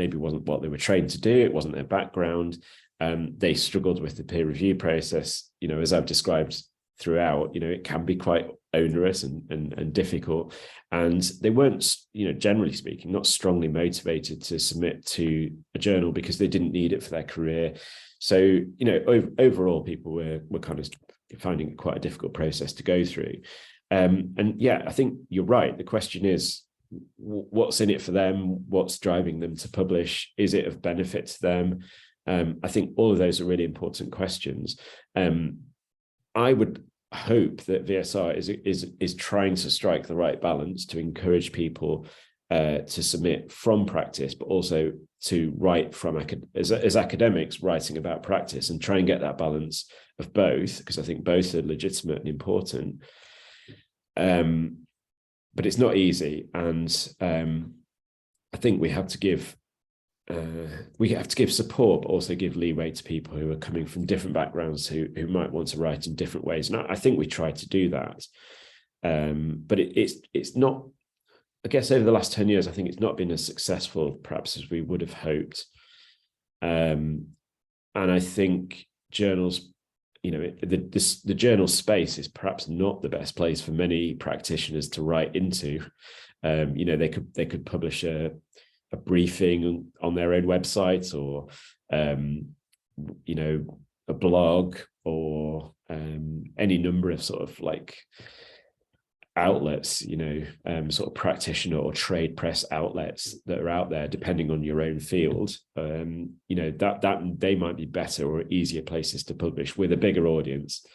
what they were trained to do. It wasn't their background. They struggled with the peer review process. As I've described throughout, it can be quite onerous and difficult. And they weren't, generally speaking, not strongly motivated to submit to a journal because they didn't need it for their career. So, overall, people were kind of finding it quite a difficult process to go through. And yeah, I think you're right. The question is, what's in it for them? What's driving them to publish? Is it of benefit to them? I think all of those are really important questions. I would hope that VSR is trying to strike the right balance to encourage people to submit from practice, but also to write from as academics writing about practice, and try and get that balance of both, because I think both are legitimate and important. But it's not easy, and I think we have to give support, but also give leeway to people who are coming from different backgrounds who might want to write in different ways. And I think we try to do that, but it's not. I guess over the last 10 years, I think it's not been as successful perhaps as we would have hoped. And I think journals, the journal space is perhaps not the best place for many practitioners to write into. They could publish a briefing on their own website, or a blog, or any number of sort of like outlets, sort of practitioner or trade press outlets that are out there, depending on your own field. That they might be better or easier places to publish with a bigger audience.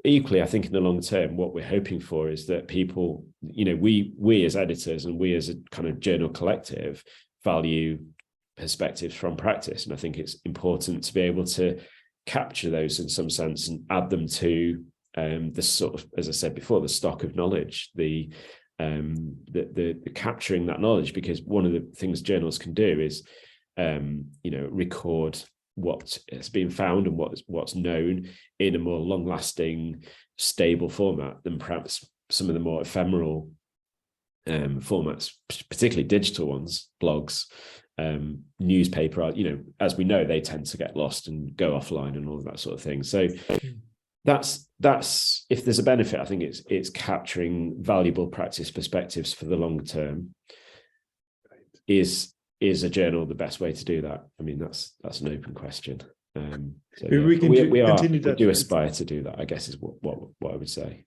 Equally, I think in the long term, what we're hoping for is that people, we as editors and we as a kind of journal collective value perspectives from practice. And I think it's important to be able to capture those in some sense and add them to the sort of, as I said before, the stock of knowledge, the capturing that knowledge, because one of the things journals can do is record what has been found and what's known in a more long-lasting, stable format than perhaps some of the more ephemeral formats, particularly digital ones, blogs, newspaper. As we know, they tend to get lost and go offline and all of that sort of thing. So that's if there's a benefit, I think it's capturing valuable practice perspectives for the long term. Is a journal the best way to do that? I mean, that's an open question. We do aspire to do that, I guess, is what I would say.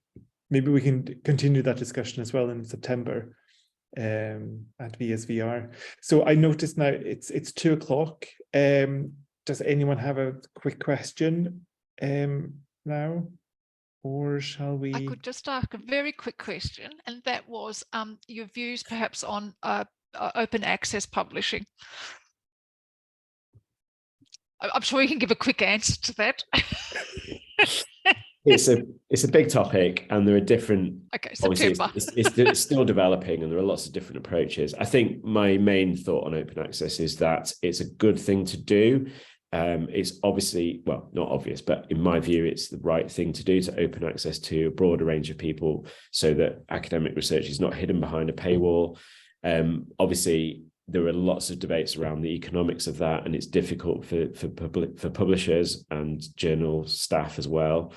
Maybe we can continue that discussion as well in September at VSVR. So I noticed now it's 2:00. Does anyone have a quick question now, or shall we? I could just ask a very quick question, and that was your views perhaps on open access publishing. I'm sure you can give a quick answer to that. It's a big topic, and there are different. Okay, September. It's still developing, and there are lots of different approaches. I think my main thought on open access is that it's a good thing to do. It's obviously, well, not obvious, but in my view, it's the right thing to do, to open access to a broader range of people so that academic research is not hidden behind a paywall. Obviously, there are lots of debates around the economics of that, and it's difficult for publishers and journal staff as well.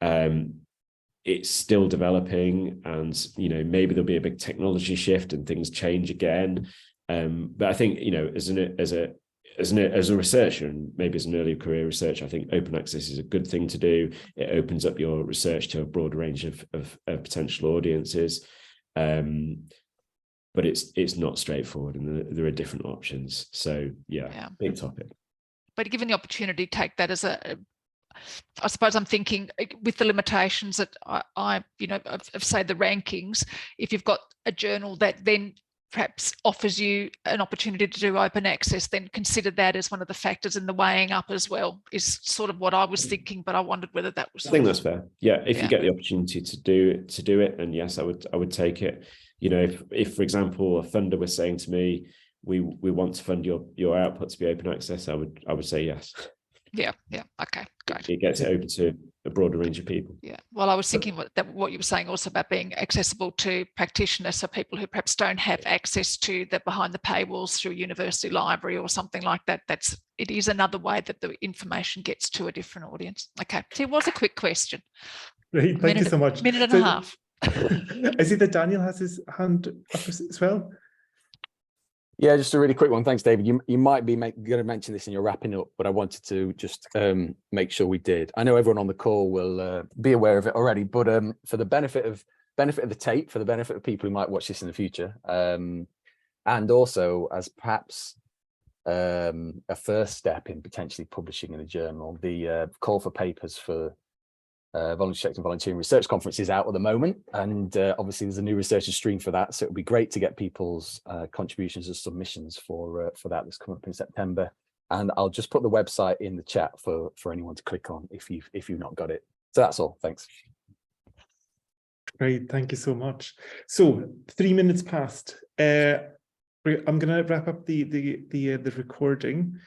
It's still developing, and maybe there'll be a big technology shift and things change again. But I think as a researcher, and maybe as an early career researcher, I think open access is a good thing to do. It opens up your research to a broad range of potential audiences. But it's not straightforward, and there are different options. So yeah, big topic. But given the opportunity, take that as I suppose I'm thinking with the limitations that of say the rankings, if you've got a journal that then perhaps offers you an opportunity to do open access, then consider that as one of the factors in the weighing up as well, is sort of what I was thinking, but I wondered whether that was. I think that's fair. Yeah, if you get the opportunity to do it, and yes, I would take it. If for example, a funder was saying to me, we want to fund your output to be open access, I would say yes. Yeah. Okay, great. It gets it open to a broader range of people. Yeah. Well, I was thinking what you were saying also about being accessible to practitioners, so people who perhaps don't have access to the behind the paywalls through a university library or something like that. It is another way that the information gets to a different audience. Okay. So it was a quick question. Great. Thank you so much. Minute and a half. I see that Daniel has his hand up as well. Yeah, just a really quick one. Thanks, David. You might be going to mention this in your wrapping up, but I wanted to just make sure we did. I know everyone on the call will be aware of it already, but for the benefit of the tape, for the benefit of people who might watch this in the future, and also as perhaps a first step in potentially publishing in a journal, the call for papers for Voluntary Sector and Volunteering Research Conference is out at the moment, and obviously there's a new researcher stream for that, so it would be great to get people's contributions and submissions for that that's coming up in September. And I'll just put the website in the chat for anyone to click on if you've not got it. So that's all. Thanks. Great, thank you so much. So 3 minutes past. I'm going to wrap up the recording.